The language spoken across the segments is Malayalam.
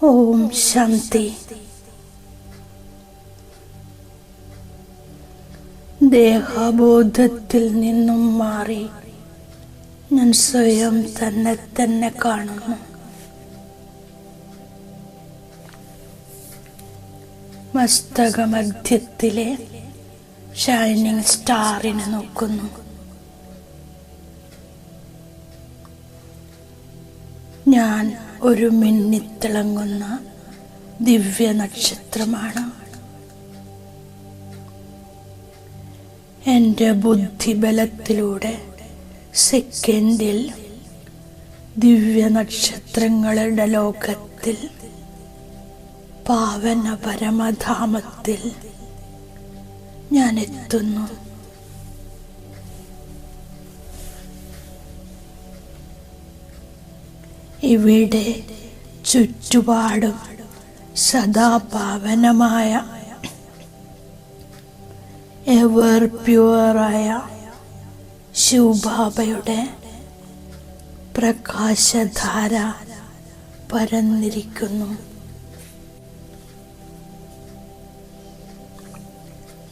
ഓം ശാന്തി. ദേഹബോധത്തിൽ നിന്നും മാറി ഞാൻ സ്വയം തന്നെ കാണുന്നു. മസ്തകമധ്യത്തിലെ ഷൈനിങ് സ്റ്റാറിനെ നോക്കുന്നു. ഞാൻ ഒരു മിന്നിത്തിളങ്ങുന്ന ദിവ്യ നക്ഷത്രമാണ്. എൻ്റെ ബുദ്ധിബലത്തിലൂടെ സെക്കൻഡിൽ ദിവ്യ നക്ഷത്രങ്ങളുടെ ലോകത്തിൽ പാവന പരമധാമത്തിൽ ഞാൻ എത്തുന്നു. ഇവിടെ ചുറ്റുപാടും സദാ പാവനമായ എവർ പ്യുവറായ ശിവബാബയുടെ പ്രകാശധാര പരന്നിരിക്കുന്നു.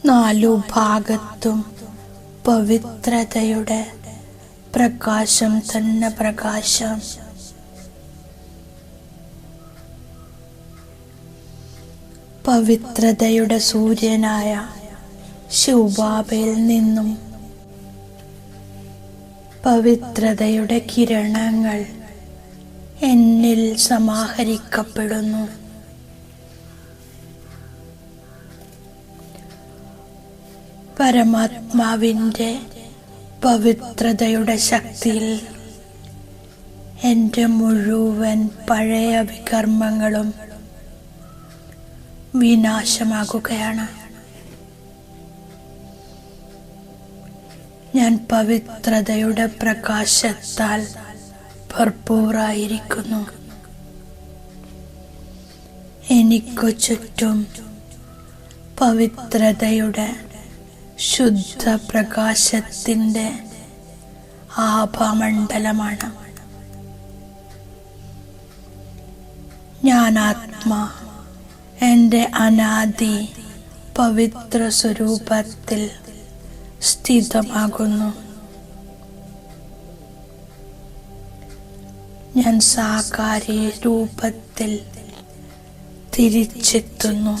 നാലു ഭാഗത്തും പവിത്രതയുടെ പ്രകാശം തന്നെ പ്രകാശം. പവിത്രതയുടെ സൂര്യനായ ശിവബാബയിൽ നിന്നും പവിത്രതയുടെ കിരണങ്ങൾ എന്നിൽ സമാഹരിക്കപ്പെടുന്നു. പരമാത്മാവിൻ്റെ പവിത്രതയുടെ ശക്തിയിൽ എൻ്റെ മുഴുവൻ പഴയ വികർമ്മങ്ങളും വിനാശമാകുകയാണ്. ഞാൻ പവിത്രതയുടെ പ്രകാശത്താൽ ഭർപൂറായിരിക്കുന്നു. എനിക്കു ചുറ്റും പവിത്രതയുടെ ശുദ്ധ പ്രകാശത്തിൻ്റെ ആഭാമണ്ഡലമാണ്. ഞാൻ ആത്മാ എൻ്റെ അനാദി പവിത്ര സ്വരൂപത്തിൽ സ്ഥിതമാകുന്നു. ഞാൻ സാകാരി രൂപത്തിൽ തിരിച്ചെത്തുന്നു.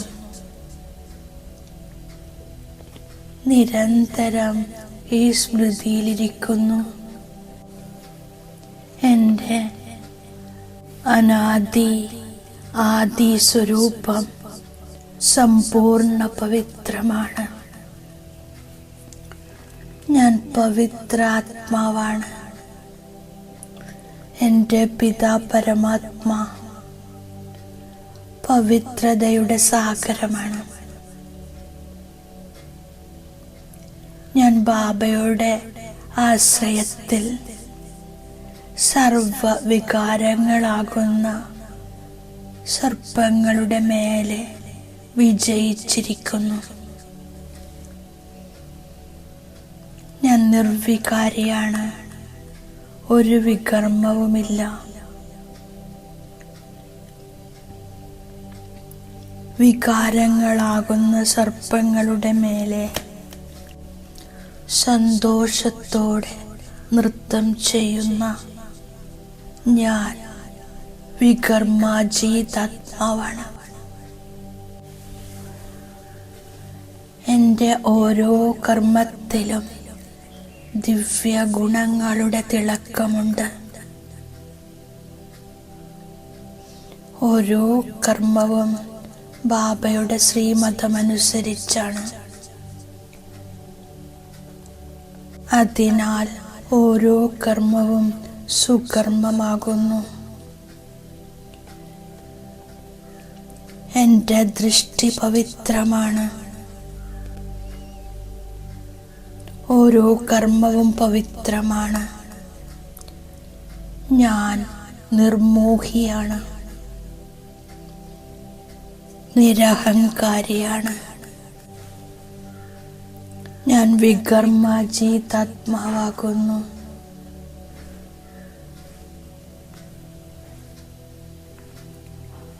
നിരന്തരം ഈ സ്മൃതിയിലിരിക്കുന്നു. എൻ്റെ അനാദി ആദി സ്വരൂപം സമ്പൂർണ്ണ പവിത്രമാണ്. ഞാൻ പവിത്രാത്മാവാണ്. എൻ്റെ പിതാ പരമാത്മാ പവിത്രതയുടെ സാഗരമാണ്. ഞാൻ ബാബയുടെ ആശ്രയത്തിൽ സർവ വികാരങ്ങളാകുന്ന സർപ്പങ്ങളുടെ മേലെ വിജയിച്ചിരിക്കുന്നു. ഞാൻ നിർവികാരിയാണ്. ഒരു വികർമ്മവുമില്ല. വികാരങ്ങളാകുന്ന സർപ്പങ്ങളുടെ മേലെ സന്തോഷത്തോടെ നൃത്തം ചെയ്യുന്ന ഞാൻ വികർമാജീതാത്മാവാണ്. എൻ്റെ ഓരോ കർമ്മത്തിലും ദിവ്യ ഗുണങ്ങളുടെ തിളക്കമുണ്ട്. ഓരോ കർമ്മവും ബാബയുടെ ശ്രീമതമനുസരിച്ചാണ്. അതിനാൽ ഓരോ കർമ്മവും സുകർമ്മമാകുന്നു. എൻ്റെ ദൃഷ്ടി പവിത്രമാണ്. ഓരോ കർമ്മവും പവിത്രമാണ്. ഞാൻ നിർമോഹിയാണ്. നിരഹങ്കാരിയാണ്. ഞാൻ വികർമാജീതാത്മാവാകുന്നു.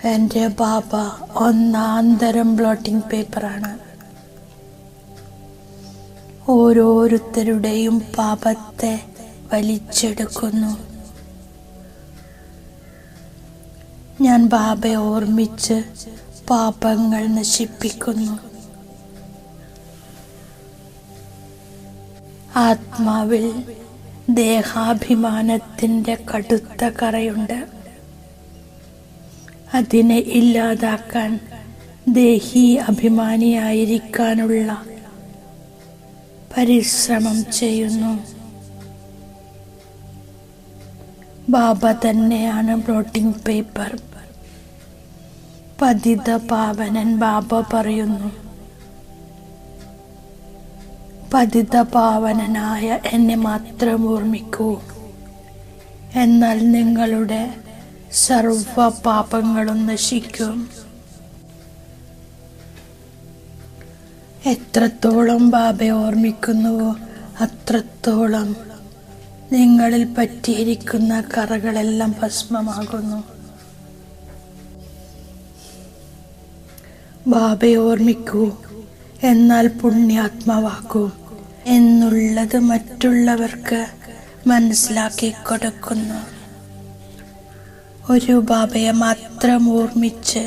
എൻ്റെ ബാബ ഒന്നാന്തരം ബ്ലോട്ടിംഗ് പേപ്പറാണ്. ഓരോരുത്തരുടെയും പാപത്തെ വലിച്ചെടുക്കുന്നു. ഞാൻ ബാബയെ ഓർമ്മിച്ച് പാപങ്ങൾ നശിപ്പിക്കുന്നു. ആത്മാവിൽ ദേഹാഭിമാനത്തിൻ്റെ കടുത്ത കറയുണ്ട്. അതിനെ ഇല്ലാതാക്കാൻ ദേഹി അഭിമാനിയായിരിക്കാനുള്ള പരിശ്രമം ചെയ്യുന്നു. ബാബ തന്നെയാണ് ബ്ലോട്ടിംഗ് പേപ്പർ. പതിത പാവനൻ ബാബ പറയുന്നു, പതിത പാവനനായ എന്നെ മാത്രം ഓർമ്മിക്കൂ, എന്നാൽ നിങ്ങളുടെ സർവ പാപങ്ങളും നശിക്കും. എത്രത്തോളം ബാബയെ ഓർമ്മിക്കുന്നുവോ അത്രത്തോളം നിങ്ങളിൽ പറ്റിയിരിക്കുന്ന കറകളെല്ലാം ഭസ്മമാകുന്നു. ബാബയെ ഓർമ്മിക്കൂ, എന്നാൽ പുണ്യാത്മാവാക്കൂ എന്നുള്ളത് മറ്റുള്ളവർക്ക് മനസ്സിലാക്കി കൊടുക്കുന്നു. ഒരു ബാബയെ മാത്രം ഓർമ്മിച്ച്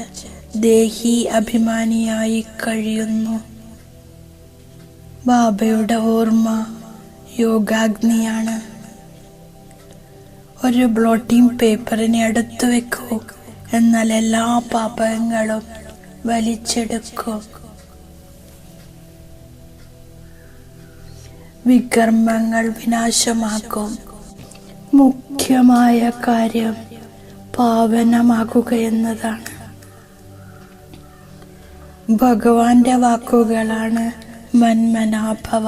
ദേഹി അഭിമാനിയായി കഴിയുന്നു. ബാബയുടെ ഓർമ്മ യോഗാഗ്നിയാണ്. ഒരു ബ്ലോട്ടിംഗ് പേപ്പറിനെ അടുത്ത് വെക്കൂ, എന്നാൽ എല്ലാ പാപങ്ങളും വലിച്ചെടുക്കും. വികർമ്മങ്ങൾ വിനാശമാക്കും. മുഖ്യമായ കാര്യം പാവനമാകുക എന്നതാണ്. ഭഗവാന്റെ വാക്കുകളാണ് മന്മനാഭവ.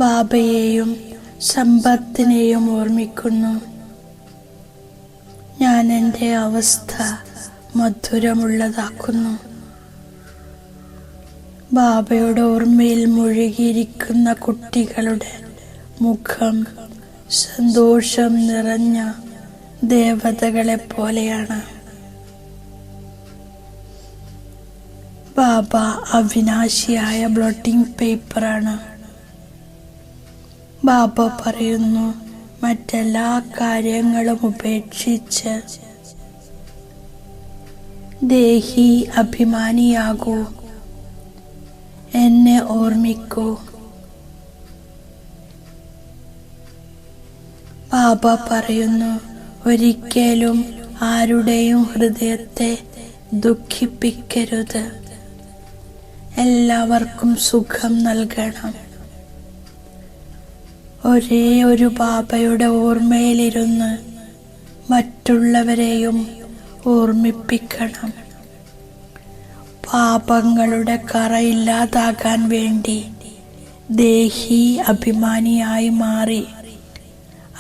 ബാബയെയും സമ്പത്തിനെയും ഓർമ്മിക്കുന്നു. ഞാൻ എൻ്റെ അവസ്ഥ മധുരമുള്ളതാക്കുന്നു. ബാബയുടെ ഓർമ്മയിൽ മുഴുകിയിരിക്കുന്ന കുട്ടികളുടെ മുഖം സന്തോഷം നിറഞ്ഞ ദേവതകളെ പോലെയാണ്. ബാബ അവിനാശിയായ ബ്ലോട്ടിംഗ് പേപ്പറാണ്. ബാബ പറയുന്നു, മറ്റെല്ലാ കാര്യങ്ങളും ഉപേക്ഷിച്ച് ദേഹി അഭിമാനിയാകൂ, എന്നെ ഓർമ്മിക്കൂ. ബാബ പറയുന്നു, ഒരിക്കലും ആരുടെയും ഹൃദയത്തെ ദുഃഖിപ്പിക്കരുത്. എല്ലാവർക്കും സുഖം നൽകണം. ഒരേ ഒരു ബാബയുടെ ഓർമ്മയിലിരുന്ന് മറ്റുള്ളവരെയും ഓർമ്മിപ്പിക്കണം. പാപങ്ങളുടെ കറയില്ലാതാകാൻ വേണ്ടി ദേഹി അഭിമാനിയായി മാറി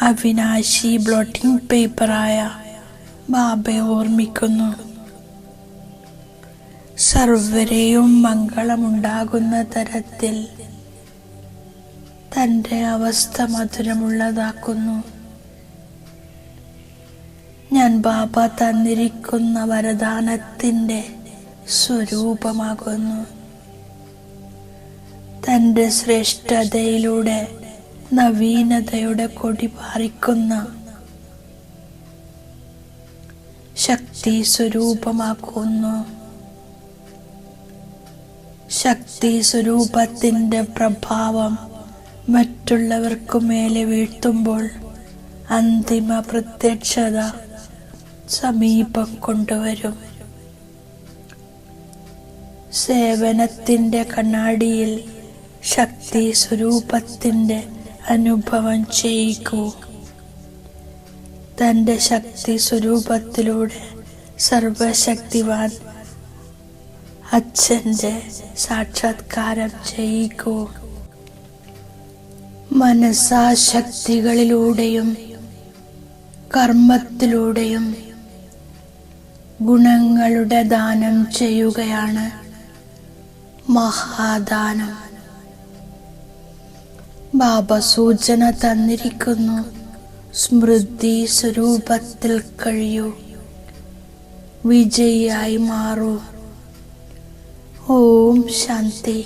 അവിനാശി ബ്ലോട്ടിംഗ് പേപ്പറായ ബാബയെ ഓർമ്മിക്കുന്നു. സർവരെയും മംഗളമുണ്ടാകുന്ന തരത്തിൽ തൻ്റെ അവസ്ഥ മധുരമുള്ളതാക്കുന്നു. ഞാൻ ബാബ തന്നിരിക്കുന്ന വരദാനത്തിൻ്റെ സ്വരൂപമാകുന്നു. തൻ്റെ ശ്രേഷ്ഠതയിലൂടെ നവീനതയുടെ കൊടി പാറിക്കുന്ന ശക്തി സ്വരൂപമാക്കുന്നു. ശക്തി സ്വരൂപത്തിൻ്റെ പ്രഭാവം മറ്റുള്ളവർക്കു മേലെ വീഴ്ത്തുമ്പോൾ അന്തിമ പ്രത്യക്ഷത സമീപം കൊണ്ടുവരും. സേവനത്തിൻ്റെ കണ്ണാടിയിൽ ശക്തി സ്വരൂപത്തിൻ്റെ അനുഭവം ചെയ്യിക്കൂ. തൻ്റെ ശക്തി സ്വരൂപത്തിലൂടെ സർവശക്തിവാൻ അച്ഛൻ്റെ സാക്ഷാത്കാരം ചെയ്യിക്കൂ. മനസാശക്തികളിലൂടെയും കർമ്മത്തിലൂടെയും ഗുണങ്ങളുടെ ദാനം ചെയ്യുകയാണ് മഹാദാനം. ബാബ സൂചന തന്നിരിക്കുന്നു, സ്മൃതി സ്വരൂപത്തിൽ കഴിയൂ. വിജയിയായി മാറൂ. ഓം ശാന്തി.